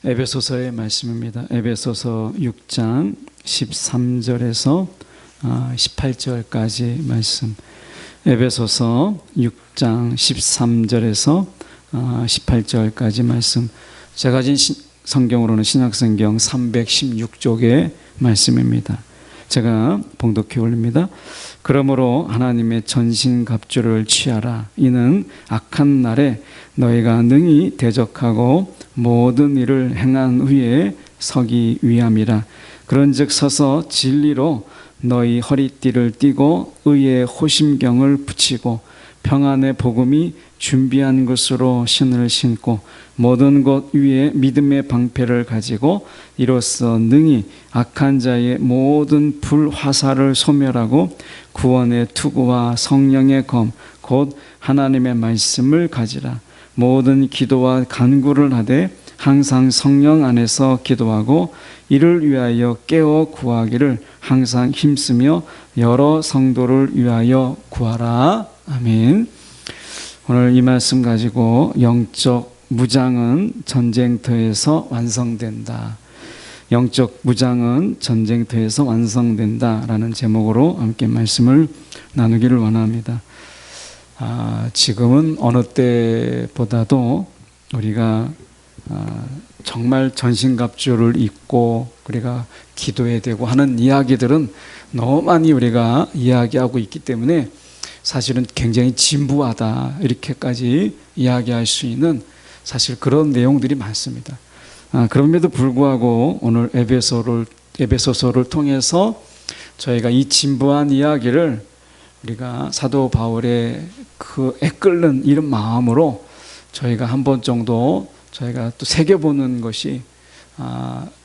에베소서의 말씀입니다. 에베소서 6장 13절에서 18절까지 말씀. 에베소서 6장 13절에서 18절까지 말씀. 제가 가진 성경으로는 신약성경 316쪽의 말씀입니다. 제가 봉독해 올립니다. 그러므로 하나님의 전신갑주를 취하라. 이는 악한 날에 너희가 능히 대적하고 모든 일을 행한 후에 서기 위함이라. 그런즉 서서 진리로 너희 허리띠를 띠고 의의 호심경을 붙이고 평안의 복음이 준비한 것으로 신을 신고 모든 것 위에 믿음의 방패를 가지고 이로써 능히 악한 자의 모든 불화살을 소멸하고 구원의 투구와 성령의 검 곧 하나님의 말씀을 가지라. 모든 기도와 간구를 하되 항상 성령 안에서 기도하고 이를 위하여 깨어 구하기를 항상 힘쓰며 여러 성도를 위하여 구하라. 아멘. 오늘 이 말씀 가지고 영적 무장은 전쟁터에서 완성된다. 영적 무장은 전쟁터에서 완성된다 라는 제목으로 함께 말씀을 나누기를 원합니다. 지금은 어느 때보다도 우리가 정말 전신갑주를 입고 우리가 기도해야 되고 하는 이야기들은 너무 많이 우리가 이야기하고 있기 때문에 사실은 굉장히 진부하다 이렇게까지 이야기할 수 있는 사실 그런 내용들이 많습니다. 그럼에도 불구하고 오늘 에베소서를 통해서 저희가 이 진부한 이야기를 우리가 사도 바울의 그 애끓는 이런 마음으로 저희가 한 번 정도 저희가 또 새겨보는 것이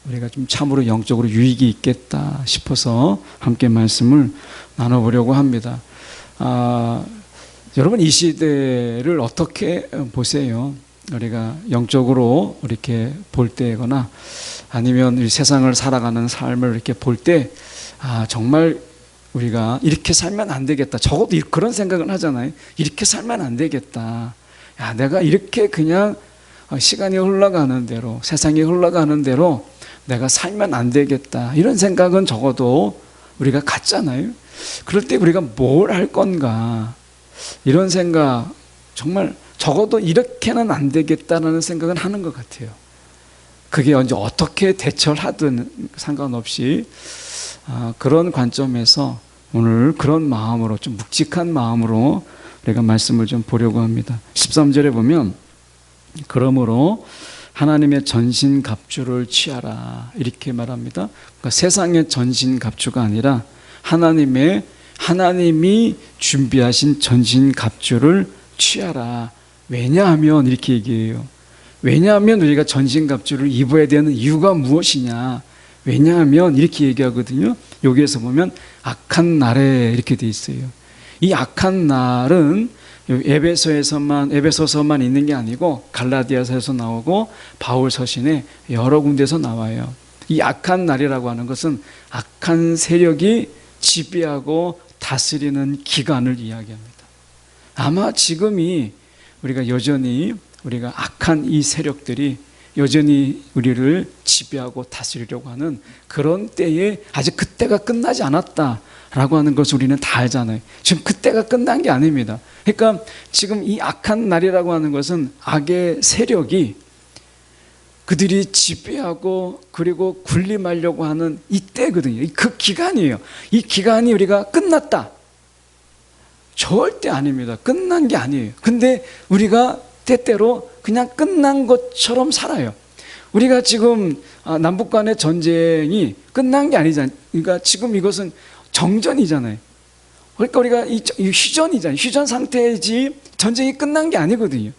우리가 좀 참으로 영적으로 유익이 있겠다 싶어서 함께 말씀을 나눠보려고 합니다. 여러분 이 시대를 어떻게 보세요? 우리가 영적으로 이렇게 볼 때거나 아니면 이 세상을 살아가는 삶을 이렇게 볼 때 정말 우리가 이렇게 살면 안 되겠다. 적어도 그런 생각을 하잖아요. 이렇게 살면 안 되겠다. 야, 내가 이렇게 그냥 시간이 흘러가는 대로 세상이 흘러가는 대로 내가 살면 안 되겠다. 이런 생각은 적어도 우리가 갖잖아요. 그럴 때 우리가 뭘 할 건가 이런 생각 정말 적어도 이렇게는 안 되겠다라는 생각은 하는 것 같아요. 그게 언제 어떻게 대처를 하든 상관없이 그런 관점에서 오늘 그런 마음으로 좀 묵직한 마음으로 우리가 말씀을 좀 보려고 합니다. 13절에 보면 그러므로 하나님의 전신갑주를 취하라 이렇게 말합니다. 그러니까 세상의 전신갑주가 아니라 하나님이 준비하신 전신갑주를 취하라. 왜냐하면 이렇게 얘기해요. 왜냐하면 우리가 전신갑주를 입어야 되는 이유가 무엇이냐. 왜냐하면 이렇게 얘기하거든요. 여기에서 보면 악한 날에 이렇게 돼 있어요. 이 악한 날은 에베소서만 있는 게 아니고 갈라디아서에서 나오고 바울 서신에 여러 군데서 나와요. 이 악한 날이라고 하는 것은 악한 세력이 지배하고 다스리는 기간을 이야기합니다. 아마 지금이 우리가 여전히 우리가 악한 이 세력들이 여전히 우리를 지배하고 다스리려고 하는 그런 때에 아직 그때가 끝나지 않았다라고 하는 것을 우리는 다 알잖아요. 지금 그때가 끝난 게 아닙니다. 그러니까 지금 이 악한 날이라고 하는 것은 악의 세력이 그들이 지배하고 그리고 군림하려고 하는 이때거든요. 그 기간이에요. 이 기간이 우리가 끝났다. 절대 아닙니다. 끝난 게 아니에요. 근데 우리가 때때로 그냥 끝난 것처럼 살아요. 우리가 지금 남북 간의 전쟁이 끝난 게 아니잖아요. 그러니까 지금 이것은 정전이잖아요. 그러니까 우리가 이 휴전이잖아요. 휴전 상태이지 전쟁이 끝난 게 아니거든요.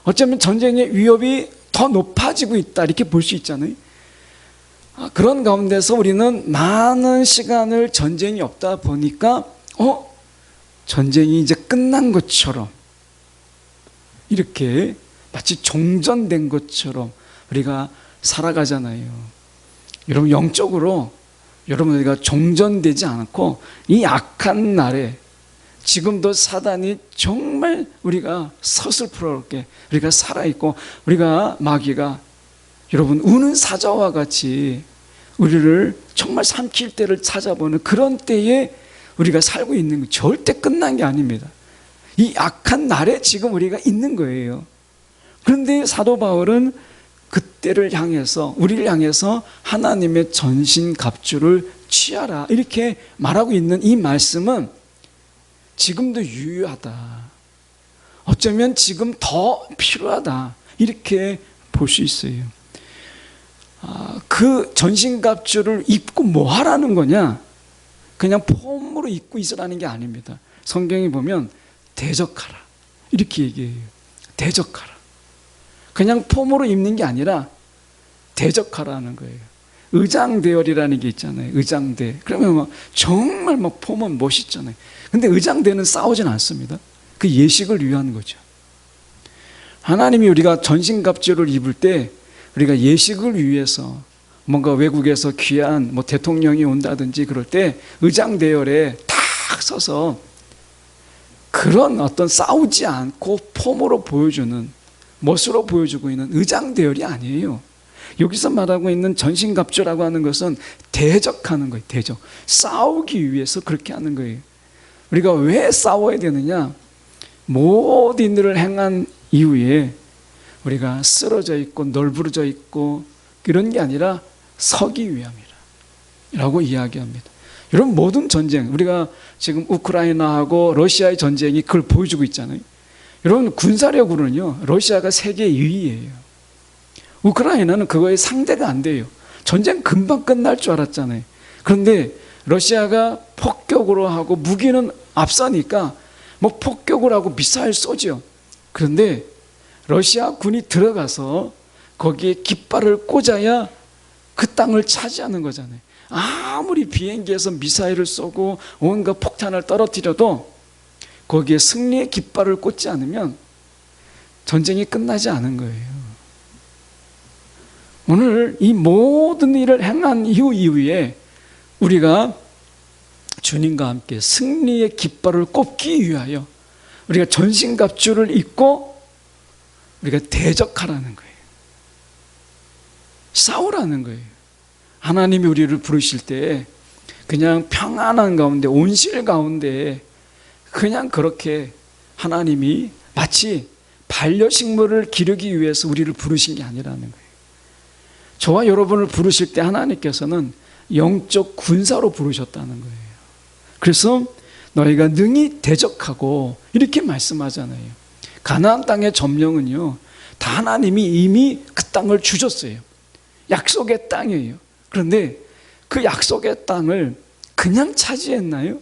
어쩌면 전쟁의 위협이 더 높아지고 있다 이렇게 볼 수 있잖아요. 그런 가운데서 우리는 많은 시간을 전쟁이 없다 보니까 전쟁이 이제 끝난 것처럼 이렇게 마치 종전된 것처럼 우리가 살아가잖아요. 여러분 영적으로 여러분 우리가 종전되지 않고 이 악한 날에 지금도 사단이 정말 우리가 서슬프게 우리가 살아있고 우리가 마귀가 여러분, 우는 사자와 같이 우리를 정말 삼킬 때를 찾아보는 그런 때에 우리가 살고 있는 거 절대 끝난 게 아닙니다. 이 악한 날에 지금 우리가 있는 거예요. 그런데 사도 바울은 그때를 향해서, 우리를 향해서 하나님의 전신갑주를 취하라 이렇게 말하고 있는 이 말씀은 지금도 유효하다, 어쩌면 지금 더 필요하다 이렇게 볼 수 있어요. 그 전신갑주를 입고 뭐 하라는 거냐? 그냥 폼으로 입고 있으라는 게 아닙니다. 성경에 보면 대적하라 이렇게 얘기해요. 대적하라. 그냥 폼으로 입는 게 아니라 대적하라는 거예요. 의장대열이라는 게 있잖아요. 의장대. 그러면 막 정말 막 폼은 멋있잖아요. 근데 의장대는 싸우진 않습니다. 그 예식을 위한 거죠. 하나님이 우리가 전신갑주를 입을 때 우리가 예식을 위해서 뭔가 외국에서 귀한 뭐 대통령이 온다든지 그럴 때 의장대열에 탁 서서 그런 어떤 싸우지 않고 폼으로 보여주는, 멋으로 보여주고 있는 의장대열이 아니에요. 여기서 말하고 있는 전신갑주라고 하는 것은 대적하는 거예요. 대적. 싸우기 위해서 그렇게 하는 거예요. 우리가 왜 싸워야 되느냐? 모든 일을 행한 이후에 우리가 쓰러져 있고 널브러져 있고 그런 게 아니라 서기 위함이라고 이야기합니다. 여러분, 모든 전쟁, 우리가 지금 우크라이나하고 러시아의 전쟁이 그걸 보여주고 있잖아요. 여러분, 군사력으로는요 러시아가 세계 2위예요. 우크라이나는 그거에 상대가 안 돼요. 전쟁 금방 끝날 줄 알았잖아요. 그런데 러시아가 폭격으로 하고 무기는 앞서니까 뭐 폭격을 하고 미사일 쏘죠. 그런데 러시아 군이 들어가서 거기에 깃발을 꽂아야 그 땅을 차지하는 거잖아요. 아무리 비행기에서 미사일을 쏘고 온갖 폭탄을 떨어뜨려도 거기에 승리의 깃발을 꽂지 않으면 전쟁이 끝나지 않은 거예요. 오늘 이 모든 일을 행한 이후에 우리가 주님과 함께 승리의 깃발을 꽂기 위하여 우리가 전신갑주를 입고 우리가 대적하라는 거예요. 싸우라는 거예요. 하나님이 우리를 부르실 때 그냥 평안한 가운데, 온실 가운데 그냥 그렇게 하나님이 마치 반려식물을 기르기 위해서 우리를 부르신 게 아니라는 거예요. 저와 여러분을 부르실 때 하나님께서는 영적 군사로 부르셨다는 거예요. 그래서 너희가 능히 대적하고 이렇게 말씀하잖아요. 가나안 땅의 점령은요 다 하나님이 이미 그 땅을 주셨어요. 약속의 땅이에요. 그런데 그 약속의 땅을 그냥 차지했나요?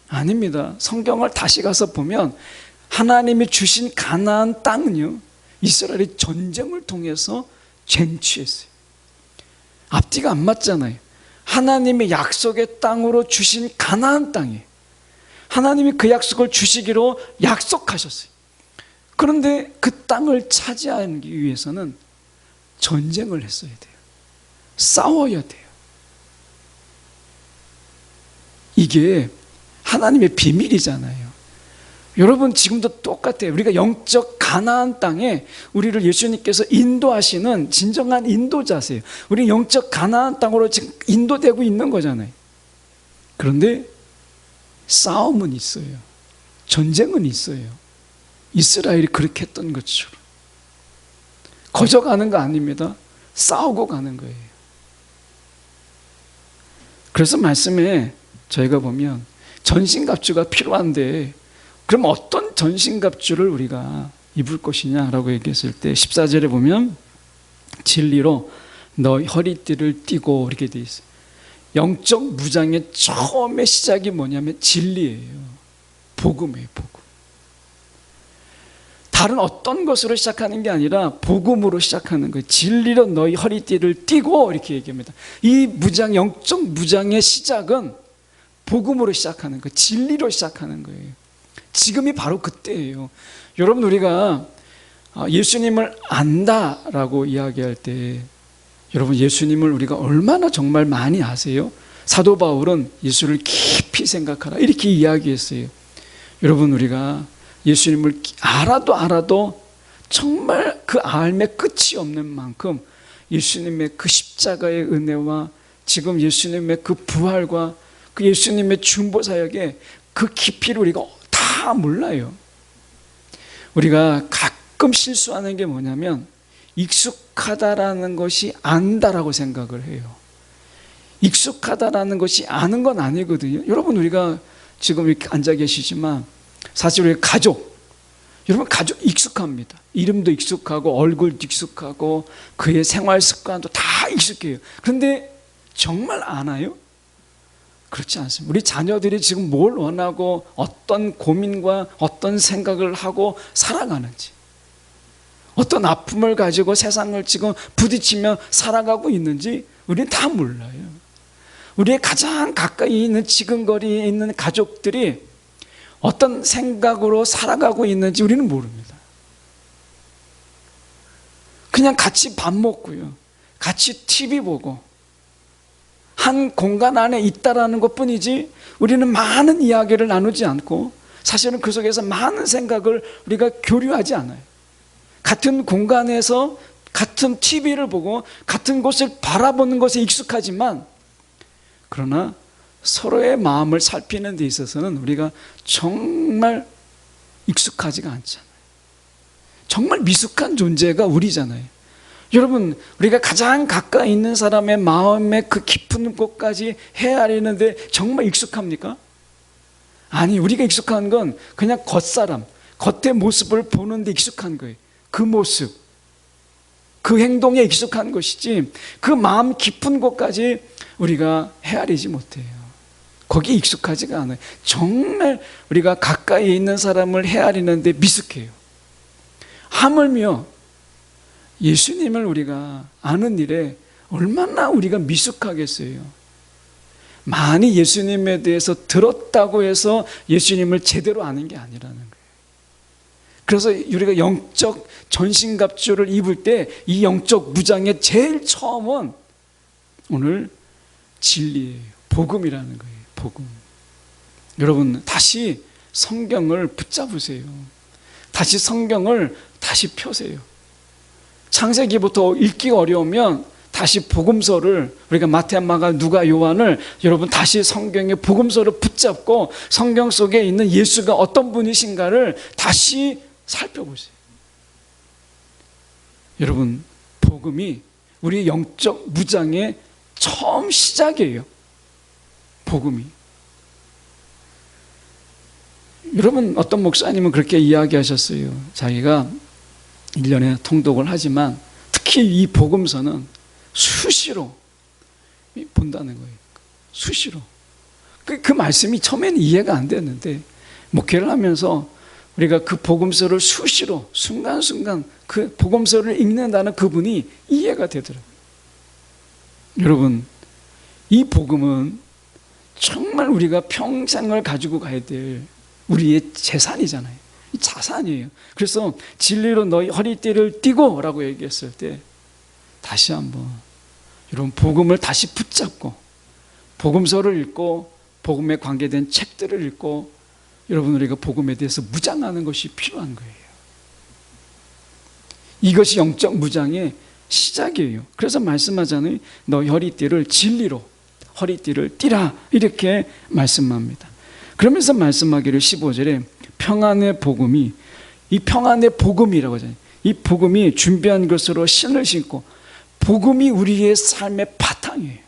아닙니다. 성경을 다시 가서 보면 하나님이 주신 가나안 땅은요 이스라엘이 전쟁을 통해서 쟁취했어요. 앞뒤가 안 맞잖아요. 하나님의 약속의 땅으로 주신 가나안 땅이에요. 하나님이 그 약속을 주시기로 약속하셨어요. 그런데 그 땅을 차지하기 위해서는 전쟁을 했어야 돼요. 싸워야 돼요. 이게 하나님의 비밀이잖아요. 여러분, 지금도 똑같아요. 우리가 영적 가나안 땅에 우리를 예수님께서 인도하시는 진정한 인도자세요. 우리 영적 가나안 땅으로 지금 인도되고 있는 거잖아요. 그런데 싸움은 있어요. 전쟁은 있어요. 이스라엘이 그렇게 했던 것처럼. 거저 가는 거 아닙니다. 싸우고 가는 거예요. 그래서 말씀에 저희가 보면 전신갑주가 필요한데 그럼 어떤 전신갑주를 우리가 입을 것이냐라고 얘기했을 때 14절에 보면 진리로 너 허리띠를 띠고 이렇게 돼 있어요. 영적 무장의 처음의 시작이 뭐냐면 진리예요. 복음이에요. 복음. 다른 어떤 것으로 시작하는 게 아니라 복음으로 시작하는 거예요. 진리로 너희 허리띠를 띠고 이렇게 얘기합니다. 이 무장, 영적 무장의 시작은 복음으로 시작하는 거예요. 진리로 시작하는 거예요. 지금이 바로 그때예요. 여러분, 우리가 예수님을 안다라고 이야기할 때 여러분, 예수님을 우리가 얼마나 정말 많이 아세요? 사도 바울은 예수를 깊이 생각하라 이렇게 이야기했어요. 여러분, 우리가 예수님을 알아도 정말 그 알매 끝이 없는 만큼 예수님의 그 십자가의 은혜와 지금 예수님의 그 부활과 그 예수님의 중보사역의 그 깊이를 우리가 다 몰라요. 우리가 가끔 실수하는 게 뭐냐면 익숙하다라는 것이 안다라고 생각을 해요. 익숙하다라는 것이 아는 건 아니거든요. 여러분, 우리가 지금 이렇게 앉아 계시지만 사실 우리 가족, 여러분 가족 익숙합니다. 이름도 익숙하고 얼굴도 익숙하고 그의 생활 습관도 다 익숙해요. 그런데 정말 아나요? 그렇지 않습니다. 우리 자녀들이 지금 뭘 원하고 어떤 고민과 어떤 생각을 하고 살아가는지, 어떤 아픔을 가지고 세상을 지금 부딪히며 살아가고 있는지 우리는 다 몰라요. 우리의 가장 가까이 있는 지근거리에 있는 가족들이 어떤 생각으로 살아가고 있는지 우리는 모릅니다. 그냥 같이 밥 먹고요, 같이 TV 보고 한 공간 안에 있다라는 것뿐이지 우리는 많은 이야기를 나누지 않고 사실은 그 속에서 많은 생각을 우리가 교류하지 않아요. 같은 공간에서 같은 TV를 보고 같은 곳을 바라보는 것에 익숙하지만, 그러나 서로의 마음을 살피는 데 있어서는 우리가 정말 익숙하지가 않잖아요. 정말 미숙한 존재가 우리잖아요. 여러분, 우리가 가장 가까이 있는 사람의 마음의 그 깊은 곳까지 헤아리는데 정말 익숙합니까? 아니, 우리가 익숙한 건 그냥 겉사람, 겉의 모습을 보는데 익숙한 거예요. 그 모습, 그 행동에 익숙한 것이지 그 마음 깊은 곳까지 우리가 헤아리지 못해요. 거기에 익숙하지가 않아요. 정말 우리가 가까이 있는 사람을 헤아리는데 미숙해요. 하물며 예수님을 우리가 아는 일에 얼마나 우리가 미숙하겠어요. 많이 예수님에 대해서 들었다고 해서 예수님을 제대로 아는 게 아니라는 거예요. 그래서 우리가 영적 전신갑주를 입을 때 이 영적 무장의 제일 처음은 오늘 진리예요. 복음이라는 거예요. 복음. 여러분, 다시 성경을 붙잡으세요. 다시 성경을 다시 펴세요. 창세기부터 읽기가 어려우면 다시 복음서를, 우리가 마태, 마가, 누가, 요한을 여러분 다시 성경의 복음서를 붙잡고 성경 속에 있는 예수가 어떤 분이신가를 다시 살펴보세요. 여러분, 복음이 우리 영적 무장의 처음 시작이에요. 복음이. 여러분, 어떤 목사님은 그렇게 이야기하셨어요. 자기가 1년에 통독을 하지만 특히 이 복음서는 수시로 본다는 거예요. 수시로. 그 말씀이 처음에는 이해가 안 됐는데 목회를 하면서 우리가 그 복음서를 수시로 순간순간 그 복음서를 읽는다는 그분이 이해가 되더라고요. 여러분, 이 복음은 정말 우리가 평생을 가지고 가야 될 우리의 재산이잖아요. 자산이에요. 그래서 진리로 너희 허리띠를 띠고 라고 얘기했을 때 다시 한번 여러분 복음을 다시 붙잡고 복음서를 읽고 복음에 관계된 책들을 읽고 여러분 우리가 복음에 대해서 무장하는 것이 필요한 거예요. 이것이 영적 무장의 시작이에요. 그래서 말씀하잖아요. 너희 허리띠를 진리로 허리띠를 띠라 이렇게 말씀합니다. 그러면서 말씀하기를 15절에 평안의 복음이, 이 평안의 복음이라고 하잖아요. 이 복음이 준비한 것으로 신을 신고, 복음이 우리의 삶의 바탕이에요.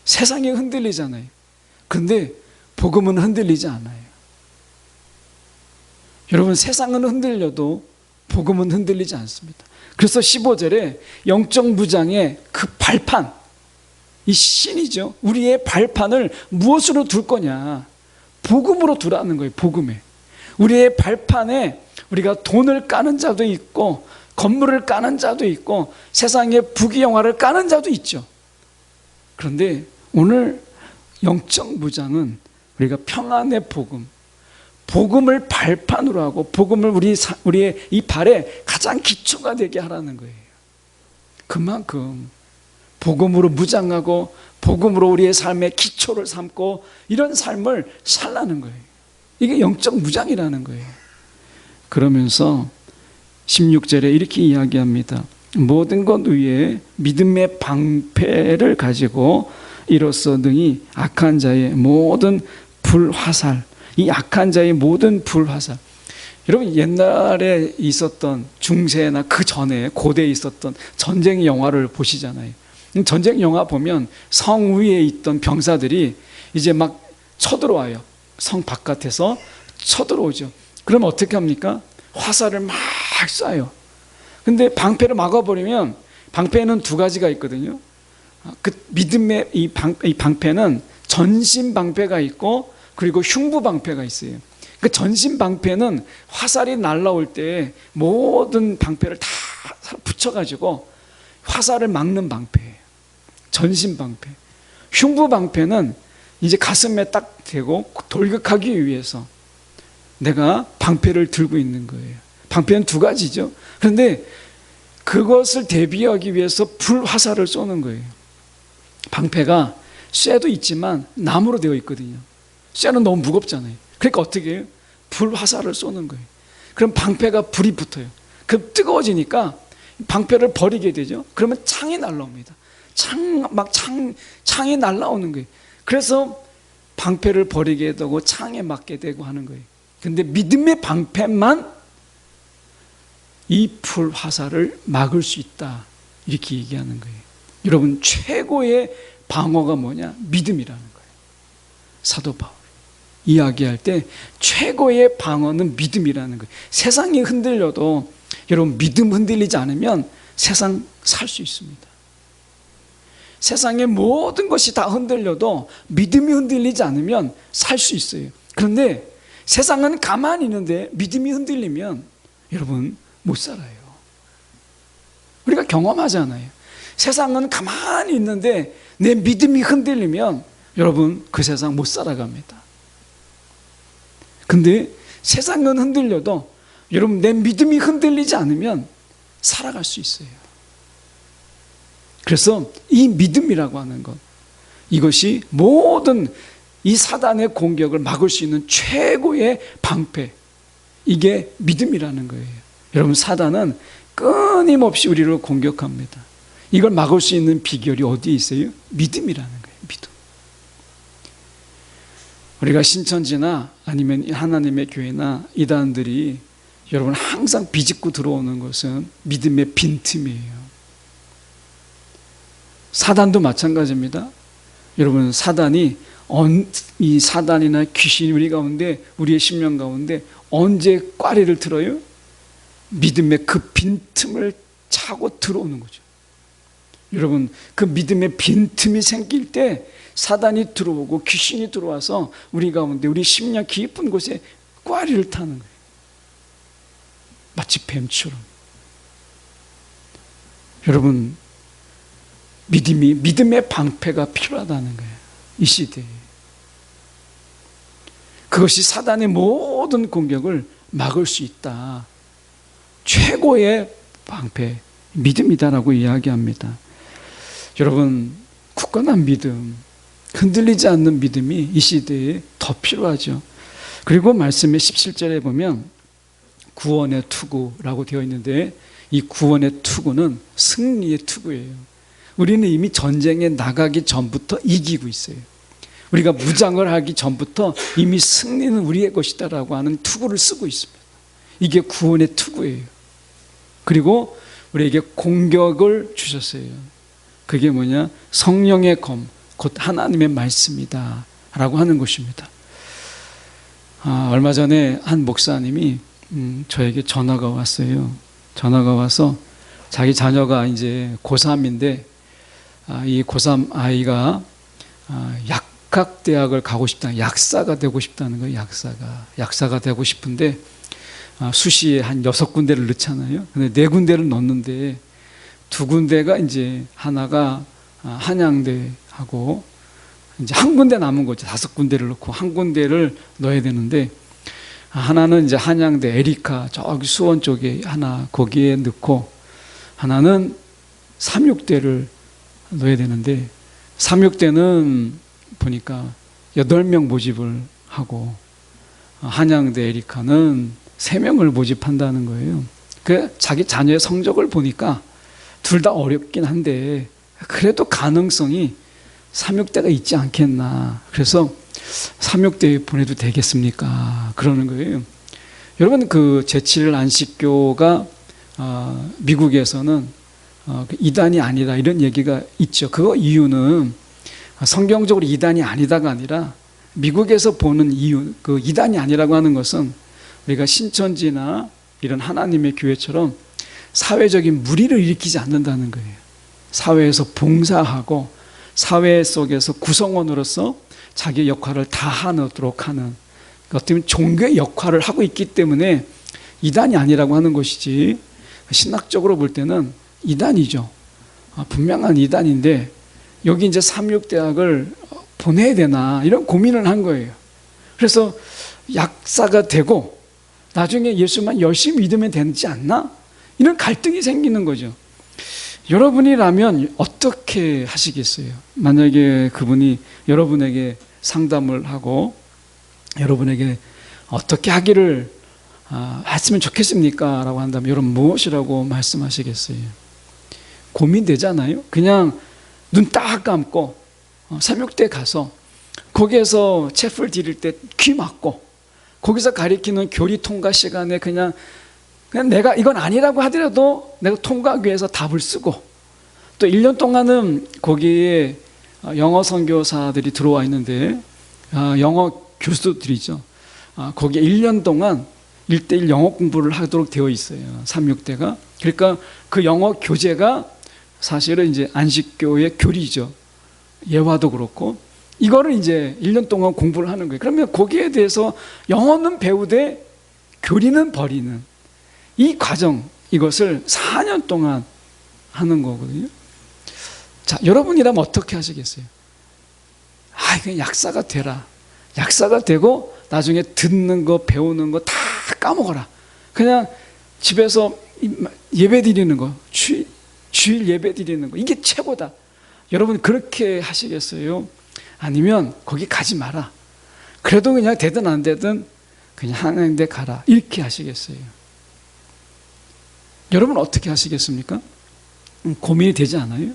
세상이 흔들리잖아요. 그런데 복음은 흔들리지 않아요. 여러분, 세상은 흔들려도 복음은 흔들리지 않습니다. 그래서 15절에 영적 무장의 그 발판, 이 신이죠. 우리의 발판을 무엇으로 둘 거냐? 복음으로 두라는 거예요. 복음에. 우리의 발판에 우리가 돈을 까는 자도 있고 건물을 까는 자도 있고 세상의 부귀영화를 까는 자도 있죠. 그런데 오늘 영적 무장은 우리가 평안의 복음, 복음을 발판으로 하고 복음을 우리의 이 발에 가장 기초가 되게 하라는 거예요. 그만큼 복음으로 무장하고 복음으로 우리의 삶의 기초를 삼고 이런 삶을 살라는 거예요. 이게 영적 무장이라는 거예요. 그러면서 16절에 이렇게 이야기합니다. 모든 것 위에 믿음의 방패를 가지고 이로써 능히 악한 자의 모든 불화살, 이 악한 자의 모든 불화살. 여러분, 옛날에 있었던 중세나 그 전에 고대에 있었던 전쟁 영화를 보시잖아요. 전쟁 영화 보면 성 위에 있던 병사들이 이제 막 쳐들어와요. 성 바깥에서 쳐들어오죠. 그럼 어떻게 합니까? 화살을 막 쏴요. 근데 방패를 막아버리면, 방패는 두 가지가 있거든요. 그 믿음의 이 방패는 전신 방패가 있고, 그리고 흉부 방패가 있어요. 그 전신 방패는 화살이 날라올 때 모든 방패를 다 붙여가지고 화살을 막는 방패예요. 전신 방패. 흉부 방패는 이제 가슴에 딱 대고 돌격하기 위해서 내가 방패를 들고 있는 거예요. 방패는 두 가지죠. 그런데 그것을 대비하기 위해서 불화살을 쏘는 거예요. 방패가 쇠도 있지만 나무로 되어 있거든요. 쇠는 너무 무겁잖아요. 그러니까 어떻게 해요? 불화살을 쏘는 거예요. 그럼 방패가 불이 붙어요. 그럼 뜨거워지니까 방패를 버리게 되죠. 그러면 창이 날라옵니다. 창이 날라오는 거예요. 그래서 방패를 버리게 되고 창에 맞게 되고 하는 거예요. 근데 믿음의 방패만 이 불화살을 막을 수 있다, 이렇게 얘기하는 거예요. 여러분, 최고의 방어가 뭐냐? 믿음이라는 거예요. 사도 바울 이야기할 때 최고의 방어는 믿음이라는 거예요. 세상이 흔들려도 여러분, 믿음 흔들리지 않으면 세상 살 수 있습니다. 세상의 모든 것이 다 흔들려도 믿음이 흔들리지 않으면 살 수 있어요. 그런데 세상은 가만히 있는데 믿음이 흔들리면 여러분 못 살아요. 우리가 경험하잖아요. 세상은 가만히 있는데 내 믿음이 흔들리면 여러분 그 세상 못 살아갑니다. 근데 세상은 흔들려도 여러분 내 믿음이 흔들리지 않으면 살아갈 수 있어요. 그래서 이 믿음이라고 하는 것, 이것이 모든 이 사단의 공격을 막을 수 있는 최고의 방패, 이게 믿음이라는 거예요. 여러분, 사단은 끊임없이 우리를 공격합니다. 이걸 막을 수 있는 비결이 어디에 있어요? 믿음이라는 거예요. 믿음. 우리가 신천지나 아니면 하나님의 교회나 이단들이 여러분 항상 비집고 들어오는 것은 믿음의 빈틈이에요. 사단도 마찬가지입니다. 여러분, 이 사단이나 귀신이 우리 가운데, 우리의 심령 가운데 언제 꽈리를 틀어요? 믿음의 그 빈틈을 차고 들어오는 거죠. 여러분, 그 믿음의 빈틈이 생길 때 사단이 들어오고 귀신이 들어와서 우리 가운데, 우리 심령 깊은 곳에 꽈리를 타는 거예요. 마치 뱀처럼. 여러분, 믿음의 방패가 필요하다는 거예요. 이 시대에. 그것이 사단의 모든 공격을 막을 수 있다. 최고의 방패, 믿음이다라고 이야기합니다. 여러분, 굳건한 믿음, 흔들리지 않는 믿음이 이 시대에 더 필요하죠. 그리고 말씀의 17절에 보면 구원의 투구라고 되어 있는데, 이 구원의 투구는 승리의 투구예요. 우리는 이미 전쟁에 나가기 전부터 이기고 있어요. 우리가 무장을 하기 전부터 이미 승리는 우리의 것이다라고 하는 투구를 쓰고 있습니다. 이게 구원의 투구예요. 그리고 우리에게 공격을 주셨어요. 그게 뭐냐? 성령의 검, 곧 하나님의 말씀이다 라고 하는 것입니다. 얼마 전에 한 목사님이 저에게 전화가 왔어요. 전화가 와서 자기 자녀가 이제 고3인데 이 고3 아이가 약학대학을 가고 싶다, 약사가 되고 싶다는 거예요. 약사가 되고 싶은데 수시에 한 6군데를 넣잖아요. 근데 4군데를 넣는데 2군데가 이제 하나가 한양대하고 이제 한 군데 남은 거죠. 5군데를 넣고 한 군데를 넣어야 되는데, 하나는 이제 한양대 에리카 저기 수원 쪽에 하나 거기에 넣고, 하나는 삼육대를 넣어야 되는데, 삼육대는 보니까 8명 모집을 하고 한양대 에리카는 3명을 모집한다는 거예요. 그 자기 자녀의 성적을 보니까 둘 다 어렵긴 한데 그래도 가능성이 삼육대가 있지 않겠나. 그래서 삼육대에 보내도 되겠습니까? 그러는 거예요. 여러분, 그 제7일 안식교가 미국에서는 이단이 아니다 이런 얘기가 있죠. 그 이유는 성경적으로 이단이 아니다가 아니라 미국에서 보는 이유, 그 이단이 아니라고 하는 것은 우리가 신천지나 이런 하나님의 교회처럼 사회적인 무리를 일으키지 않는다는 거예요. 사회에서 봉사하고 사회 속에서 구성원으로서 자기 역할을 다하도록 하는, 어떻게 보면 종교의 역할을 하고 있기 때문에 이단이 아니라고 하는 것이지, 신학적으로 볼 때는 이단이죠. 분명한 이단인데 여기 이제 삼육대학을 보내야 되나 이런 고민을 한 거예요. 그래서 약사가 되고 나중에 예수만 열심히 믿으면 되지 않나? 이런 갈등이 생기는 거죠. 여러분이라면 어떻게 하시겠어요? 만약에 그분이 여러분에게 상담을 하고 여러분에게 어떻게 하기를 했으면 좋겠습니까? 라고 한다면 여러분 무엇이라고 말씀하시겠어요? 고민되잖아요. 그냥 눈 딱 감고 삼육대 가서 거기에서 체플 드릴 때 귀 막고 거기서 가리키는 교리 통과 시간에 그냥 내가 이건 아니라고 하더라도 내가 통과하기 위해서 답을 쓰고, 또 1년 동안은 거기에 영어 선교사들이 들어와 있는데 영어 교수들이죠. 거기에 1년 동안 1:1 영어 공부를 하도록 되어 있어요. 삼육대가. 그러니까 그 영어 교재가 사실은 이제 안식교의 교리죠. 예화도 그렇고 이거를 이제 1년 동안 공부를 하는 거예요. 그러면 거기에 대해서 영어는 배우되 교리는 버리는 이 과정, 이것을 4년 동안 하는 거거든요. 자, 여러분이라면 어떻게 하시겠어요? 그냥 약사가 되라. 약사가 되고 나중에 듣는 거 배우는 거 다 까먹어라. 그냥 집에서 예배 드리는 거, 주일 예배 드리는 거, 이게 최고다. 여러분 그렇게 하시겠어요? 아니면 거기 가지 마라. 그래도 그냥 되든 안 되든 그냥 한양대 가라. 이렇게 하시겠어요? 여러분 어떻게 하시겠습니까? 고민이 되지 않아요?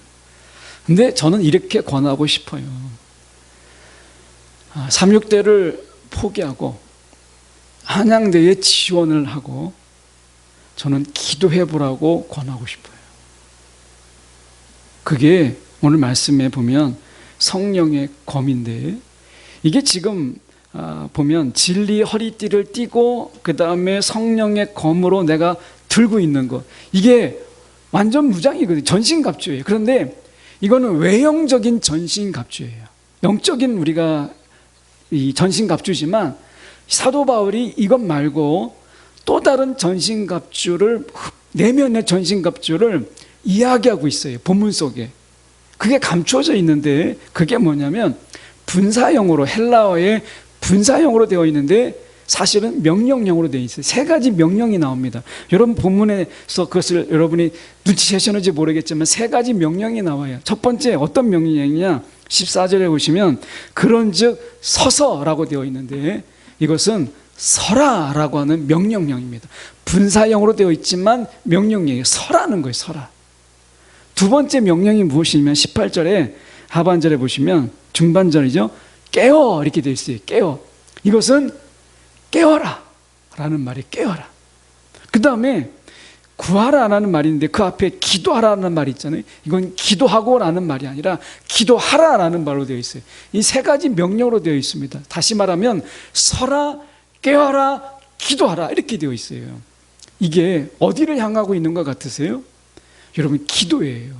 근데 저는 이렇게 권하고 싶어요. 삼육대를 포기하고 한양대에 지원을 하고 저는 기도해 보라고 권하고 싶어요. 그게 오늘 말씀에 보면 성령의 검인데, 이게 지금 보면 진리 허리띠를 띠고 그 다음에 성령의 검으로 내가 들고 있는 것, 이게 완전 무장이거든요. 전신갑주예요. 그런데 이거는 외형적인 전신갑주예요. 영적인 우리가 이 전신갑주지만 사도 바울이 이것 말고 또 다른 전신갑주를, 내면의 전신갑주를 이야기하고 있어요. 본문 속에. 그게 감추어져 있는데 그게 뭐냐면 분사형으로, 헬라어의 분사형으로 되어 있는데 사실은 명령형으로 되어 있어요. 3가지 명령이 나옵니다. 여러분 본문에서 그것을 여러분이 눈치채셨는지 모르겠지만 3가지 명령이 나와요. 첫 번째 어떤 명령이냐? 14절에 보시면 그런즉 서서라고 되어 있는데 이것은 서라라고 하는 명령형입니다. 분사형으로 되어 있지만 명령이에요. 서라는 거예요. 서라. 두 번째 명령이 무엇이냐면 18절에 하반절에 보시면, 중반절이죠. 깨어 이렇게 되어 있어요. 깨어. 이것은 깨어라 라는 말이 깨어라. 그 다음에 구하라라는 말이 있는데 그 앞에 기도하라는 말이 있잖아요. 이건 기도하고 라는 말이 아니라 기도하라라는 말로 되어 있어요. 이 3가지 명령으로 되어 있습니다. 다시 말하면 서라, 깨어라, 기도하라 이렇게 되어 있어요. 이게 어디를 향하고 있는 것 같으세요? 여러분 기도예요.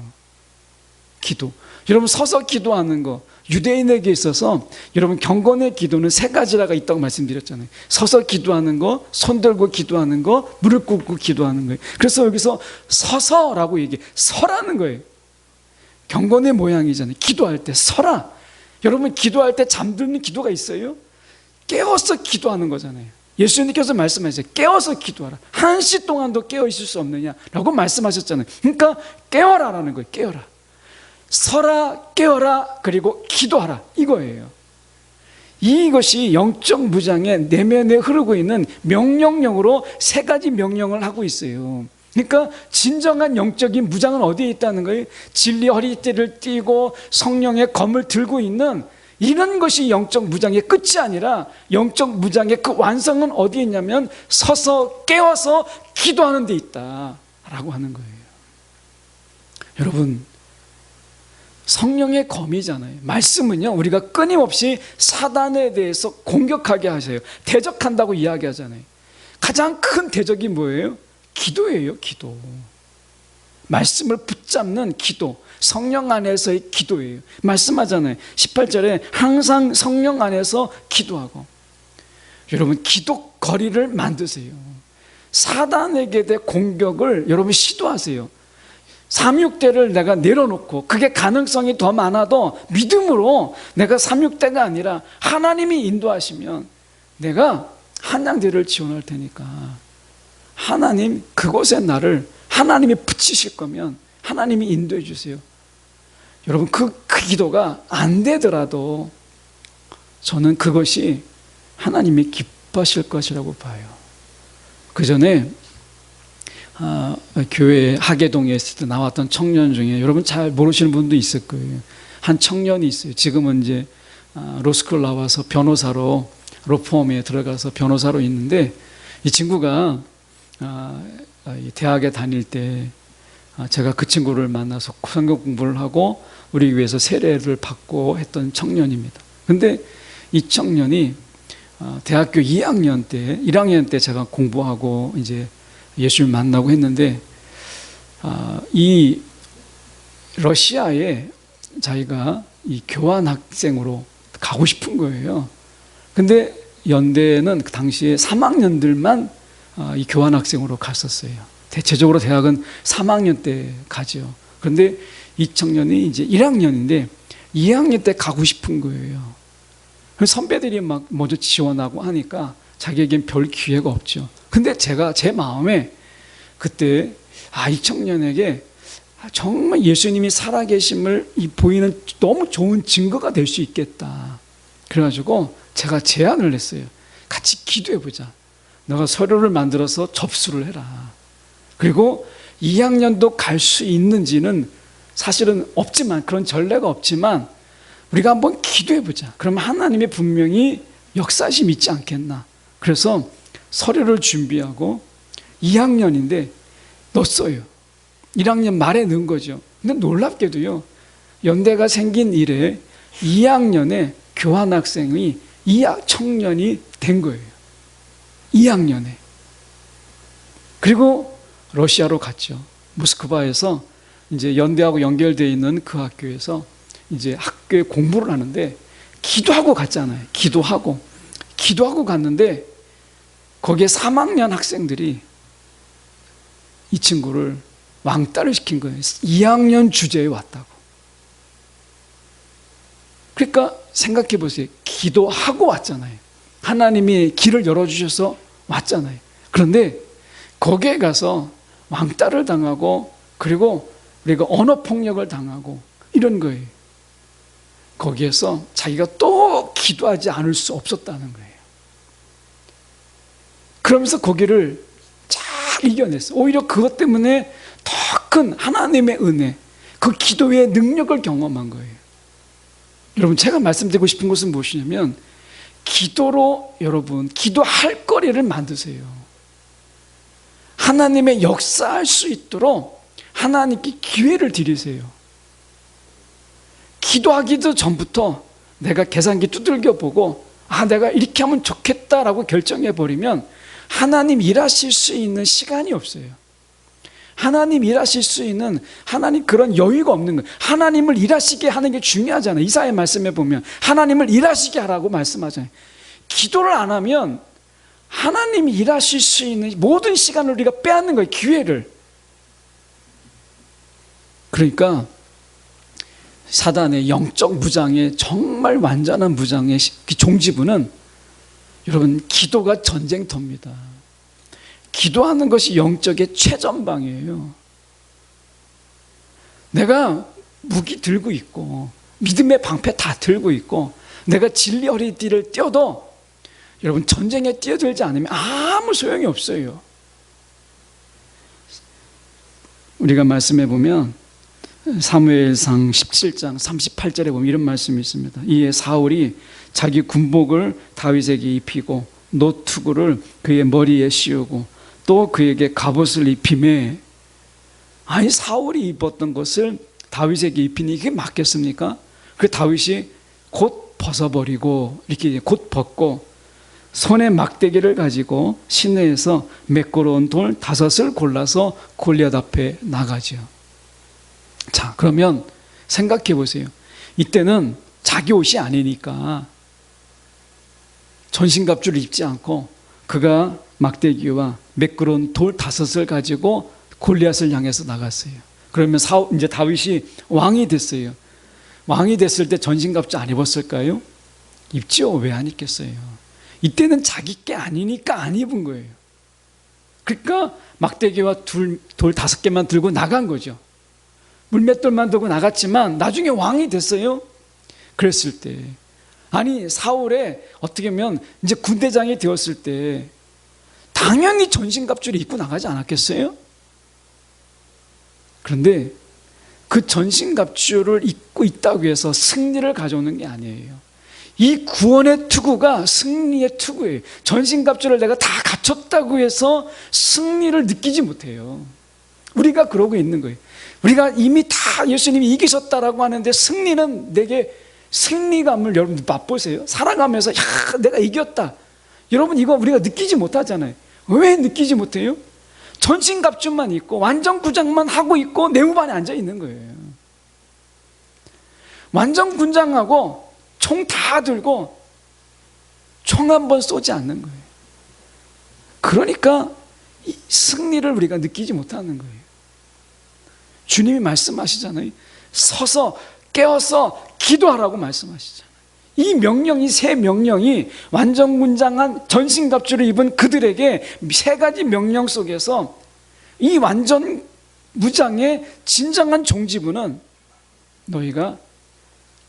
기도. 여러분 서서 기도하는 거, 유대인에게 있어서 여러분 경건의 기도는 3가지라가 있다고 말씀드렸잖아요. 서서 기도하는 거, 손 들고 기도하는 거, 무릎 꿇고 기도하는 거예요. 그래서 여기서 서서라고 얘기해. 서라는 거예요. 경건의 모양이잖아요. 기도할 때 서라. 여러분 기도할 때 잠드는 기도가 있어요? 깨어서 기도하는 거잖아요. 예수님께서 말씀하셨어요. 깨어서 기도하라. 1시 동안도 깨어 있을 수 없느냐라고 말씀하셨잖아요. 그러니까 깨어라라는 거예요. 깨어라. 서라, 깨어라, 그리고 기도하라, 이거예요. 이것이 영적 무장의 내면에 흐르고 있는 명령령으로 3가지 명령을 하고 있어요. 그러니까 진정한 영적인 무장은 어디에 있다는 거예요? 진리 허리띠를 띠고 성령의 검을 들고 있는 이런 것이 영적 무장의 끝이 아니라 영적 무장의 그 완성은 어디에 있냐면 서서 깨어서 기도하는 데 있다라고 하는 거예요. 여러분, 성령의 검이잖아요. 말씀은요, 우리가 끊임없이 사단에 대해서 공격하게 하세요. 대적한다고 이야기하잖아요. 가장 큰 대적이 뭐예요? 기도예요, 기도. 말씀을 붙잡는 기도, 성령 안에서의 기도예요. 말씀하잖아요. 18절에 항상 성령 안에서 기도하고. 여러분, 기도 거리를 만드세요. 사단에게 대한 공격을 여러분 시도하세요. 삼육대를 내가 내려놓고 그게 가능성이 더 많아도 믿음으로 내가 삼육대가 아니라 하나님이 인도하시면 내가 한양대를 지원할 테니까 하나님 그곳에 나를 하나님이 붙이실 거면 하나님이 인도해 주세요. 여러분, 그 기도가 안 되더라도 저는 그것이 하나님이 기뻐하실 것이라고 봐요. 그 전에 교회 하계동에 있을 때 나왔던 청년 중에 여러분 잘 모르시는 분도 있을 거예요. 한 청년이 있어요. 지금은 이제 로스쿨 나와서 변호사로 로펌에 들어가서 변호사로 있는데, 이 친구가 대학에 다닐 때 제가 그 친구를 만나서 성경 공부를 하고 우리 교회에서 세례를 받고 했던 청년입니다. 근데 이 청년이 대학교 2학년 때, 1학년 때 제가 공부하고 이제 예수를 만나고 했는데, 이 러시아에 자기가 이 교환 학생으로 가고 싶은 거예요. 근데 연대는 그 당시에 3학년들만 이 교환 학생으로 갔었어요. 대체적으로 대학은 3학년 때 가죠. 그런데 이 청년이 이제 1학년인데 2학년 때 가고 싶은 거예요. 선배들이 막 먼저 지원하고 하니까 자기에겐 별 기회가 없죠. 근데 제가 제 마음에 그때 이 청년에게 정말 예수님이 살아계심을 보이는 너무 좋은 증거가 될 수 있겠다. 그래가지고 제가 제안을 했어요. 같이 기도해보자. 너가 서류를 만들어서 접수를 해라. 그리고 2학년도 갈 수 있는지는 사실은 없지만, 그런 전례가 없지만 우리가 한번 기도해보자. 그러면 하나님의 분명히 역사심이 있지 않겠나. 그래서 서류를 준비하고 2학년인데 넣었어요. 1학년 말에 넣은 거죠. 근데 놀랍게도요, 연대가 생긴 이래 2학년에 교환학생이 청년이 된 거예요. 2학년에. 그리고 러시아로 갔죠. 모스크바에서 이제 연대하고 연결되어 있는 그 학교에서 이제 학교에 공부를 하는데, 기도하고 갔잖아요. 기도하고 갔는데 거기에 3학년 학생들이 이 친구를 왕따를 시킨 거예요. 2학년 주제에 왔다고. 그러니까 생각해 보세요. 기도하고 왔잖아요. 하나님이 길을 열어주셔서 왔잖아요. 그런데 거기에 가서 왕따를 당하고, 그리고 우리가 언어폭력을 당하고 이런 거예요. 거기에서 자기가 또 기도하지 않을 수 없었다는 거예요. 그러면서 거기를 잘 이겨냈어요. 오히려 그것 때문에 더 큰 하나님의 은혜, 그 기도의 능력을 경험한 거예요. 여러분, 제가 말씀드리고 싶은 것은 무엇이냐면, 기도로 여러분 기도할 거리를 만드세요. 하나님의 역사할 수 있도록 하나님께 기회를 드리세요. 기도하기도 전부터 내가 계산기 두들겨 보고 내가 이렇게 하면 좋겠다라고 결정해 버리면 하나님 일하실 수 있는 시간이 없어요. 하나님 일하실 수 있는, 하나님 그런 여유가 없는 거예요. 하나님을 일하시게 하는 게 중요하잖아요. 이사야 말씀에 보면 하나님을 일하시게 하라고 말씀하잖아요. 기도를 안 하면 하나님이 일하실 수 있는 모든 시간을 우리가 빼앗는 거예요. 기회를. 그러니까 사단의 영적 무장의 정말 완전한 무장의 종지부는 여러분 기도가 전쟁터입니다. 기도하는 것이 영적의 최전방이에요. 내가 무기 들고 있고 믿음의 방패 다 들고 있고 내가 진리 허리띠를 떼어도 여러분 전쟁에 뛰어들지 않으면 아무 소용이 없어요. 우리가 말씀해 보면 사무엘상 17장 38절에 보면 이런 말씀이 있습니다. 이에 사울이 자기 군복을 다윗에게 입히고 노투구를 그의 머리에 씌우고 또 그에게 갑옷을 입히매, 아니 사울이 입었던 것을 다윗에게 입히니 이게 맞겠습니까? 그 다윗이 곧 벗어버리고 이렇게 곧 벗고 손에 막대기를 가지고 시내에서 매끄러운 돌 5을 골라서 골리앗 앞에 나가죠. 자, 그러면 생각해 보세요. 이때는 자기 옷이 아니니까 전신갑주를 입지 않고 그가 막대기와 매끄러운 돌 5을 가지고 골리앗을 향해서 나갔어요. 그러면 이제 다윗이 왕이 됐어요. 왕이 됐을 때 전신갑주 안 입었을까요? 입죠. 왜 안 입겠어요? 이때는 자기 게 아니니까 안 입은 거예요. 그러니까 막대기와 돌 5개만 들고 나간 거죠. 물맷돌만 들고 나갔지만 나중에 왕이 됐어요. 그랬을 때, 아니 사울의 어떻게 보면 이제 군대장이 되었을 때 당연히 전신갑주를 입고 나가지 않았겠어요? 그런데 그 전신갑주를 입고 있다고 해서 승리를 가져오는 게 아니에요. 이 구원의 투구가 승리의 투구예요. 전신갑주를 내가 다 갖췄다고 해서 승리를 느끼지 못해요. 우리가 그러고 있는 거예요. 우리가 이미 다 예수님이 이기셨다라고 하는데 승리는 내게 승리감을 여러분 맛보세요. 살아가면서 야 내가 이겼다. 여러분 이거 우리가 느끼지 못하잖아요. 왜 느끼지 못해요? 전신갑주만 입고 완전군장만 하고 있고 내후반에 앉아 있는 거예요. 완전군장하고 총 다 들고 총 한 번 쏘지 않는 거예요. 그러니까 이 승리를 우리가 느끼지 못하는 거예요. 주님이 말씀하시잖아요. 서서 깨어서 기도하라고 말씀하시잖아요. 이 명령이, 세 명령이 완전군장한 전신갑주를 입은 그들에게 3가지 명령 속에서 이 완전무장의 진정한 종지부는 너희가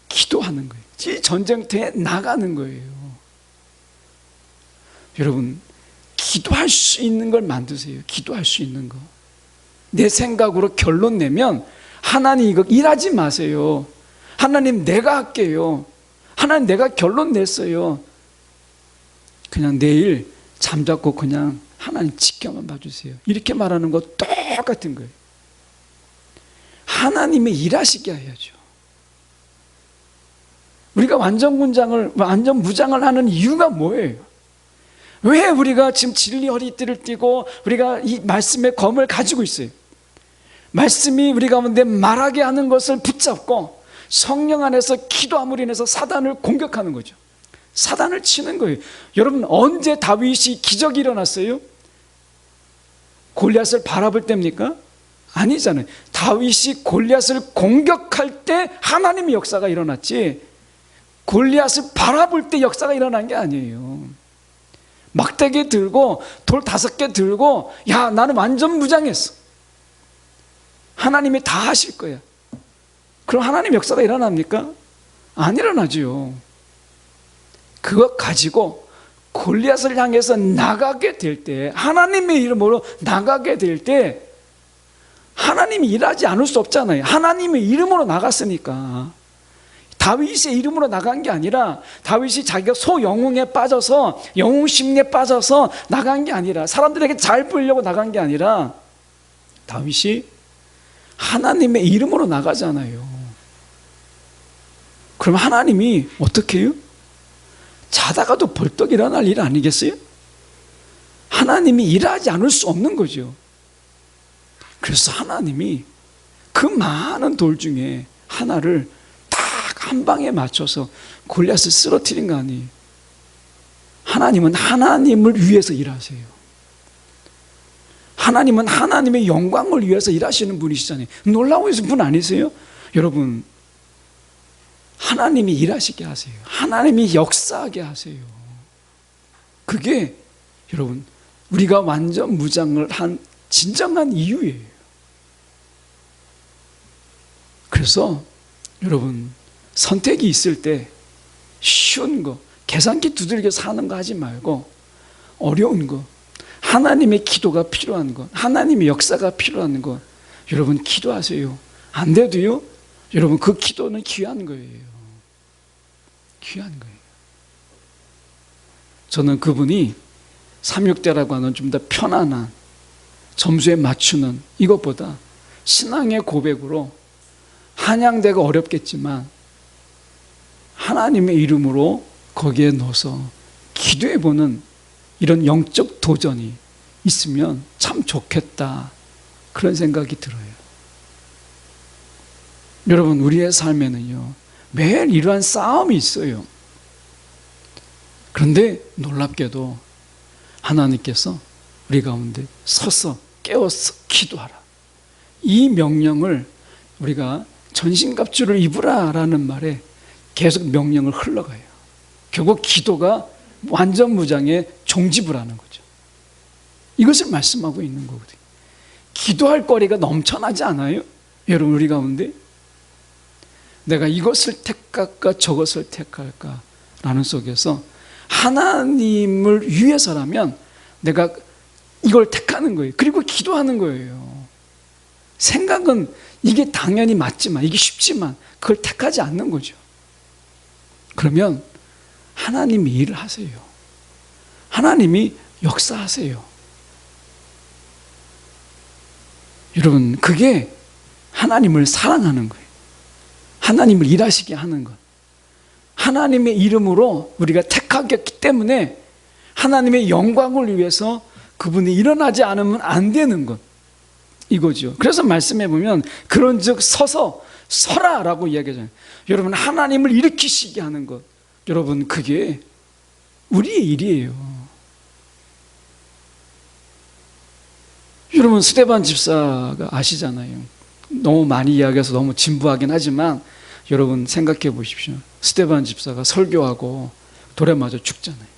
기도하는 거예요. 이 전쟁터에 나가는 거예요. 여러분, 기도할 수 있는 걸 만드세요. 기도할 수 있는 거. 내 생각으로 결론 내면 하나님 이거 일하지 마세요. 하나님 내가 할게요. 하나님 내가 결론 냈어요. 그냥 내일 잠자고 그냥 하나님 지켜만 봐주세요. 이렇게 말하는 거 똑같은 거예요. 하나님의 일하시게 해야죠. 우리가 완전무장을 하는 이유가 뭐예요? 왜 우리가 지금 진리 허리띠를 띠고 우리가 이 말씀의 검을 가지고 있어요? 말씀이 우리 가운데 말하게 하는 것을 붙잡고 성령 안에서 기도함으로 인해서 사단을 공격하는 거죠. 사단을 치는 거예요. 여러분 언제 다윗이 기적이 일어났어요? 골리앗을 바라볼 때입니까? 아니잖아요. 다윗이 골리앗을 공격할 때 하나님의 역사가 일어났지 골리앗을 바라볼 때 역사가 일어난 게 아니에요. 막대기 들고 돌 5개 들고 야 나는 완전 무장했어. 하나님이 다 하실 거야. 그럼 하나님 역사가 일어납니까? 안 일어나죠. 그것 가지고 골리앗을 향해서 나가게 될 때, 하나님의 이름으로 나가게 될 때 하나님이 일하지 않을 수 없잖아요. 하나님의 이름으로 나갔으니까. 다윗의 이름으로 나간 게 아니라 다윗이 자기가 소영웅에 빠져서 영웅심리에 빠져서 나간 게 아니라 사람들에게 잘 보이려고 나간 게 아니라 다윗이 하나님의 이름으로 나가잖아요. 그럼 하나님이 어떻게 해요? 자다가도 벌떡 일어날 일 아니겠어요? 하나님이 일하지 않을 수 없는 거죠. 그래서 하나님이 그 많은 돌 중에 하나를 한 방에 맞춰서 골리앗을 쓰러뜨린 거 아니에요. 하나님은 하나님을 위해서 일하세요. 하나님은 하나님의 영광을 위해서 일하시는 분이시잖아요. 놀라우신 분 아니세요? 여러분 하나님이 일하시게 하세요. 하나님이 역사하게 하세요. 그게 여러분 우리가 완전 무장을 한 진정한 이유예요. 그래서 여러분 선택이 있을 때 쉬운 거, 계산기 두들겨서 하는 거 하지 말고 어려운 거, 하나님의 기도가 필요한 것, 하나님의 역사가 필요한 것, 여러분 기도하세요. 안 돼도요, 여러분 그 기도는 귀한 거예요. 귀한 거예요. 저는 그분이 삼육대라고 하는 좀 더 편안한 점수에 맞추는 이것보다 신앙의 고백으로 한양대가 어렵겠지만 하나님의 이름으로 거기에 넣어서 기도해보는 이런 영적 도전이 있으면 참 좋겠다, 그런 생각이 들어요. 여러분, 우리의 삶에는요 매일 이러한 싸움이 있어요. 그런데 놀랍게도 하나님께서 우리 가운데 서서 깨어서 기도하라, 이 명령을 우리가 전신갑주를 입으라 라는 말에 계속 명령을 흘러가요. 결국 기도가 완전 무장의 종지부라는 거죠. 이것을 말씀하고 있는 거거든요. 기도할 거리가 넘쳐나지 않아요? 여러분, 우리 가운데 내가 이것을 택할까 저것을 택할까 라는 속에서 하나님을 위해서라면 내가 이걸 택하는 거예요. 그리고 기도하는 거예요. 생각은 이게 당연히 맞지만, 이게 쉽지만 그걸 택하지 않는 거죠. 그러면 하나님이 일을 하세요. 하나님이 역사하세요. 여러분, 그게 하나님을 사랑하는 거예요. 하나님을 일하시게 하는 것. 하나님의 이름으로 우리가 택하였기 때문에 하나님의 영광을 위해서 그분이 일어나지 않으면 안 되는 것, 이거죠. 그래서 말씀해 보면 그런즉 서서 서라라고 이야기하잖아요. 여러분, 하나님을 일으키시게 하는 것, 여러분 그게 우리의 일이에요. 여러분, 스데반 집사가 아시잖아요. 너무 많이 이야기해서 너무 진부하긴 하지만 여러분 생각해 보십시오. 스데반 집사가 설교하고 돌에 맞아 죽잖아요.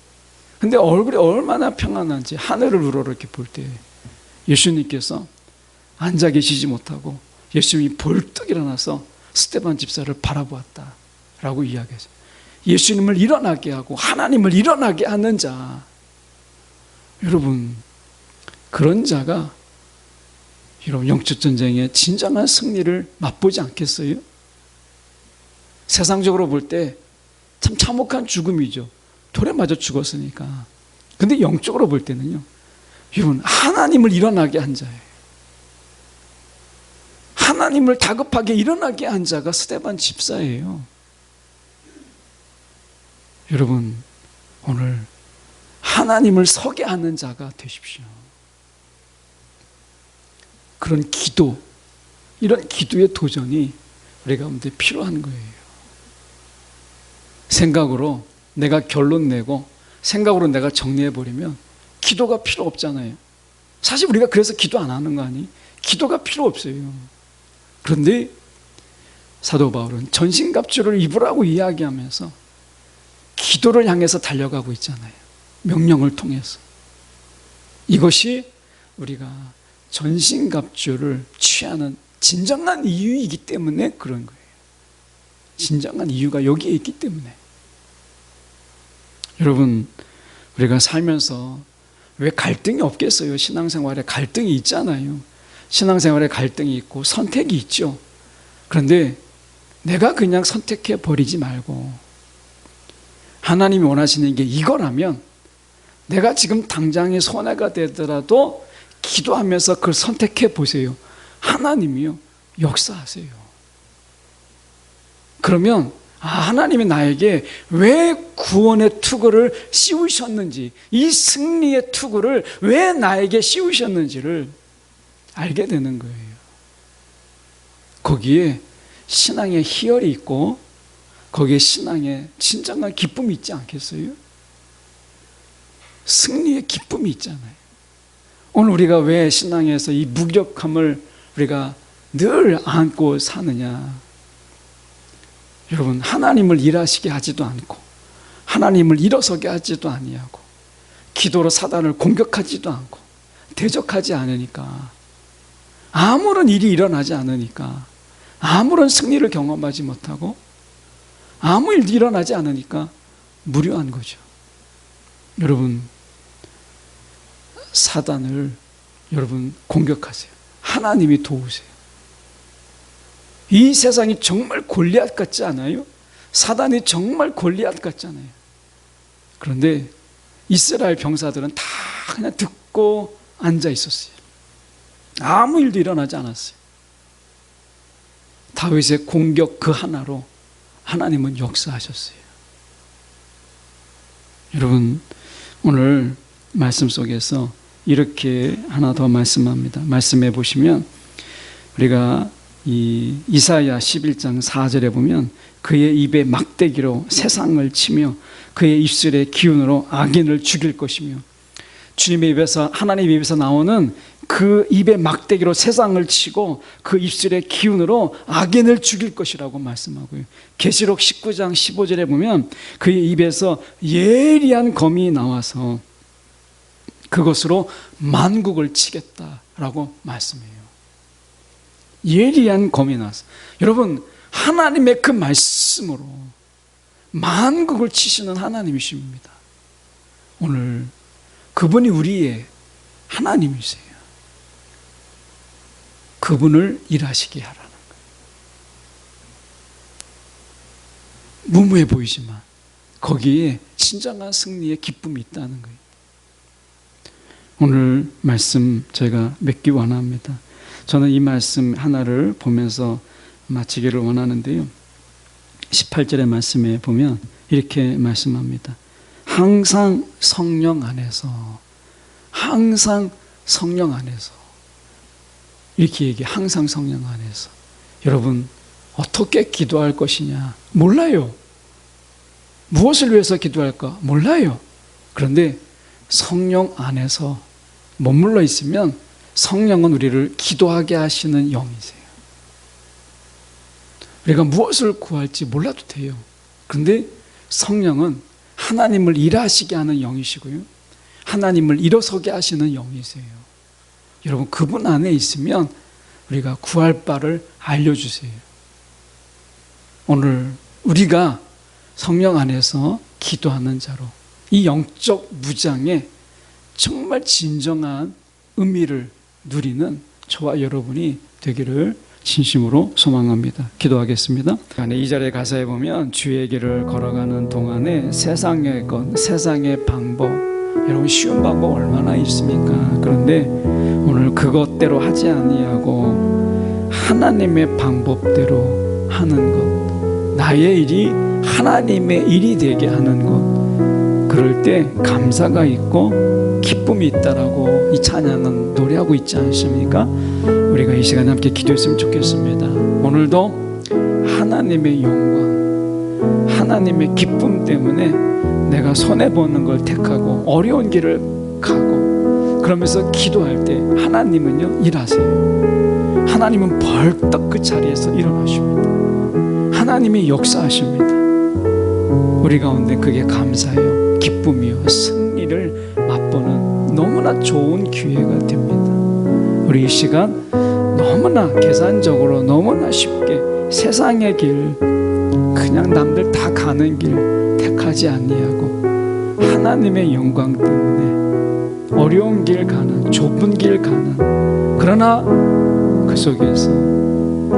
근데 얼굴이 얼마나 평안한지 하늘을 우러렇게 볼 때 예수님께서 앉아 계시지 못하고 예수님이 벌떡 일어나서 스데반 집사를 바라보았다 라고 이야기하죠. 예수님을 일어나게 하고 하나님을 일어나게 하는 자, 여러분 그런 자가 여러분 영적 전쟁의 진정한 승리를 맛보지 않겠어요? 세상적으로 볼 때 참 참혹한 죽음이죠. 돌에 맞아 죽었으니까. 근데 영적으로 볼 때는요, 여러분 하나님을 일어나게 한 자예요. 하나님을 다급하게 일어나게 한 자가 스데반 집사예요. 여러분, 오늘 하나님을 서게 하는 자가 되십시오. 그런 기도, 이런 기도의 도전이 우리 가운데 필요한 거예요. 생각으로 내가 결론 내고 생각으로 내가 정리해버리면 기도가 필요 없잖아요. 사실 우리가 그래서 기도 안 하는 거 아니? 기도가 필요 없어요. 그런데 사도 바울은 전신갑주를 입으라고 이야기하면서 기도를 향해서 달려가고 있잖아요. 명령을 통해서. 이것이 우리가 전신갑주를 취하는 진정한 이유이기 때문에 그런 거예요. 진정한 이유가 여기에 있기 때문에. 여러분, 우리가 살면서 왜 갈등이 없겠어요? 신앙생활에 갈등이 있잖아요. 신앙생활에 갈등이 있고 선택이 있죠. 그런데 내가 그냥 선택해 버리지 말고 하나님이 원하시는 게 이거라면 내가 지금 당장의 손해가 되더라도 기도하면서 그걸 선택해 보세요. 하나님이요, 역사하세요. 그러면 하나님이 나에게 왜 구원의 투구를 씌우셨는지, 이 승리의 투구를 왜 나에게 씌우셨는지를 알게 되는 거예요. 거기에 신앙의 희열이 있고 거기에 신앙의 진정한 기쁨이 있지 않겠어요? 승리의 기쁨이 있잖아요. 오늘 우리가 왜 신앙에서 이 무력함을 우리가 늘 안고 사느냐? 여러분, 하나님을 일하시게 하지도 않고 하나님을 일어서게 하지도 아니하고 기도로 사단을 공격하지도 않고 대적하지 않으니까, 아무런 일이 일어나지 않으니까, 아무런 승리를 경험하지 못하고 아무 일도 일어나지 않으니까 무료한 거죠. 여러분, 사단을 여러분 공격하세요. 하나님이 도우세요. 이 세상이 정말 골리앗 같지 않아요? 사단이 정말 골리앗 같잖아요. 그런데 이스라엘 병사들은 다 그냥 듣고 앉아 있었어요. 아무 일도 일어나지 않았어요. 다윗의 공격 그 하나로 하나님은 역사하셨어요. 여러분, 오늘 말씀 속에서 이렇게 하나 더 말씀합니다. 말씀해 보시면 우리가 이 이사야 11장 4절에 보면 그의 입에 막대기로 세상을 치며 그의 입술의 기운으로 악인을 죽일 것이며, 주님의 입에서, 하나님의 입에서 나오는 그 입에 막대기로 세상을 치고 그 입술의 기운으로 악인을 죽일 것이라고 말씀하고요. 계시록 19장 15절에 보면 그의 입에서 예리한 검이 나와서 그것으로 만국을 치겠다라고 말씀해요. 예리한 검이 나와서. 여러분, 하나님의 그 말씀으로 만국을 치시는 하나님이십니다. 오늘 그분이 우리의 하나님이세요. 그분을 일하시게 하라는 거예요. 무모해 보이지만 거기에 진정한 승리의 기쁨이 있다는 거예요. 오늘 말씀 제가 맺기 원합니다. 저는 이 말씀 하나를 보면서 마치기를 원하는데요. 18절의 말씀에 보면 이렇게 말씀합니다. 항상 성령 안에서, 항상 성령 안에서, 이렇게 얘기해. 항상 성령 안에서. 여러분, 어떻게 기도할 것이냐 몰라요. 무엇을 위해서 기도할까 몰라요. 그런데 성령 안에서 머물러 있으면 성령은 우리를 기도하게 하시는 영이세요. 우리가 무엇을 구할지 몰라도 돼요. 그런데 성령은 하나님을 일하시게 하는 영이시고요, 하나님을 일어서게 하시는 영이세요. 여러분, 그분 안에 있으면 우리가 구할 바를 알려주세요. 오늘 우리가 성령 안에서 기도하는 자로 이 영적 무장에 정말 진정한 의미를 누리는 저와 여러분이 되기를 진심으로 소망합니다. 기도하겠습니다. 2절의 가사에 보면 주의 길을 걸어가는 동안에 세상의 것, 세상의 방법, 여러분 쉬운 방법 얼마나 있습니까? 그런데 오늘 그것대로 하지 아니하고 하나님의 방법대로 하는 것, 나의 일이 하나님의 일이 되게 하는 것, 그럴 때 감사가 있고 기쁨이 있다라고 이 찬양은 노래하고 있지 않습니까? 우리가 이 시간에 함께 기도했으면 좋겠습니다. 오늘도 하나님의 영광, 하나님의 기쁨 때문에 내가 손해보는 걸 택하고 어려운 길을 가고, 그러면서 기도할 때 하나님은요 일하세요. 하나님은 벌떡 그 자리에서 일어나십니다. 하나님이 역사하십니다. 우리 가운데 그게 감사요, 기쁨이요, 승리를 맛보는 너무나 좋은 기회가 됩니다. 우리 이 시간 너무나 계산적으로 너무나 쉽게 세상의 길, 그냥 남들 다 가는 길 택하지 아니하고 하나님의 영광 때문에 어려운 길 가는, 좁은 길 가는, 그러나 그 속에서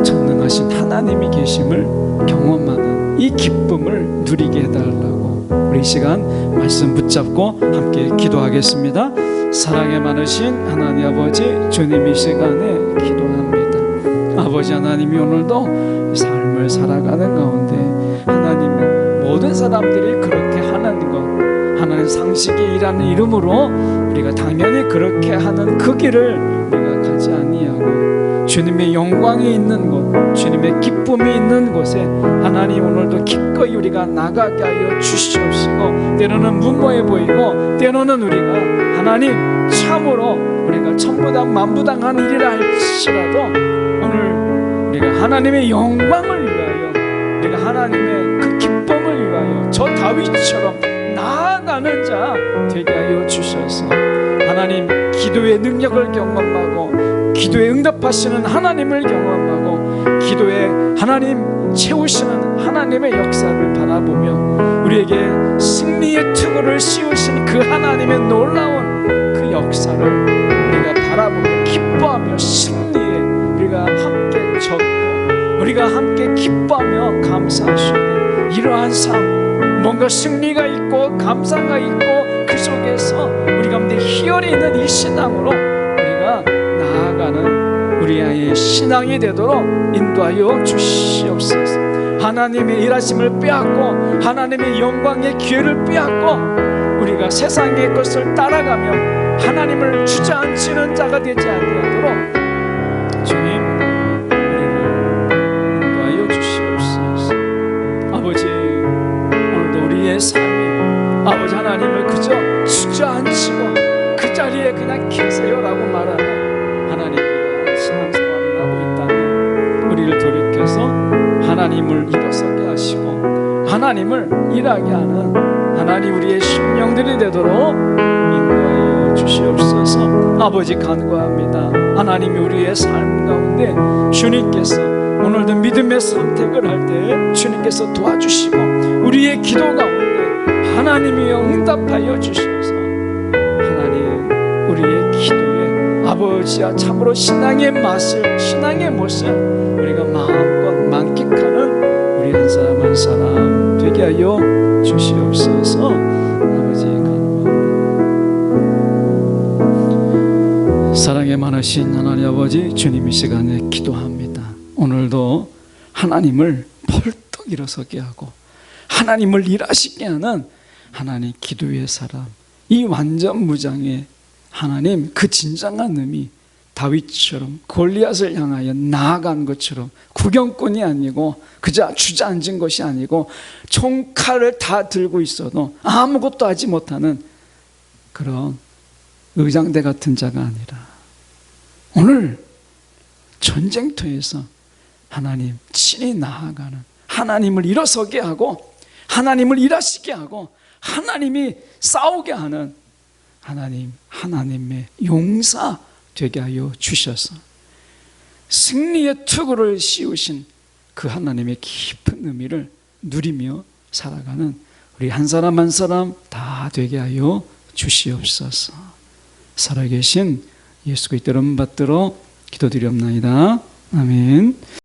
전능하신 하나님이 계심을 경험하는 이 기쁨을 누리게 해달라고 우리 이 시간 말씀 붙잡고 함께 기도하겠습니다. 사랑에 많으신 하나님 아버지, 주님 이 시간에 기도합니다. 아버지 하나님이 오늘도 삶을 살아가는 가운데 하나님은 모든 사람들이 그렇게 하는 것, 하나님 상식이 일하는 이름으로 우리가 당연히 그렇게 하는 그 길을 우리가 가지 아니하고 주님의 영광이 있는 곳, 주님의 기쁨이 있는 곳에 하나님 오늘도 기꺼이 우리가 나가게 하여 주시옵시고, 때로는 무모해 보이고 때로는 우리가 하나님 참으로 우리가 천부당 만부당하는 일이라 할지라도 오늘 우리가 하나님의 영광을 위하여, 우리가 하나님의 그 기쁨을 위하여 저 다윗처럼 나아가는 자 되게 하여 주셔서 하나님 기도의 능력을 경험하고 기도에 응답하시는 하나님을 경험하고 기도에 하나님 채우시는 하나님의 역사를 바라보며 우리에게 승리의 투구를 씌우신 그 하나님의 놀라운 그 역사를 우리가 바라보며 기뻐하며 승리에 우리가 함께 졌고 우리가 함께 기뻐하며 감사할 수 있는 이러한 삶, 뭔가 승리가 있고 감사가 있고 그 속에서 우리 가운데 희열이 있는 이 신앙으로 우리가 나아가는 우리의 신앙이 되도록 인도하여 주시옵소서. 하나님의 일하심을 빼앗고 하나님의 영광의 기회를 빼앗고 우리가 세상의 것을 따라가며 하나님을 주저앉히는 자가 되지 아니하도록 주님 우리를 인도하여 주시옵소서. 아버지, 오늘도 우리의 삶이 아버지 하나님을 그저 주저앉히고 그 자리에 그냥 계세요라고 말하는 하나님의 신앙생활을 하고 있다면 우리를 돌이켜서 하나님을 일어서게 하시고 하나님을 일하게 하는 하나님 우리의 심령들이 되도록 인도하여 주시옵소서. 아버지 간구합니다. 하나님이 우리의 삶 가운데 주님께서 오늘도 믿음의 선택을 할 때 주님께서 도와주시고 우리의 기도 가운데 하나님이여 응답하여 주셔서 하나님 우리의 기도에 아버지야 참으로 신앙의 맛을 신앙의 모습 우리가 마음껏 만끽하는 우리 한 사람 한 사람 되게 하여 주시옵소서. 아버지 간구합니다. 사랑에 많으신 하나님 아버지, 주님 이 시간에 기도합니다. 오늘도 하나님을 벌떡 일어서게 하고 하나님을 일하시게 하는 하나님 기도의 사람, 이 완전 무장의 하나님 그 진정한 의미, 다윗처럼 골리앗을 향하여 나아간 것처럼 구경꾼이 아니고 그저 주저앉은 것이 아니고 총칼을 다 들고 있어도 아무것도 하지 못하는 그런 의장대 같은 자가 아니라 오늘 전쟁터에서 하나님 친히 나아가는 하나님을 일어서게 하고 하나님을 일하시게 하고 하나님이 싸우게 하는 하나님, 하나님의 용사 되게 하여 주셔서 승리의 투구를 씌우신 그 하나님의 깊은 의미를 누리며 살아가는 우리 한 사람 한 사람 다 되게 하여 주시옵소서. 살아계신 예수 그리스도 이름 받들어 기도드리옵나이다. 아멘.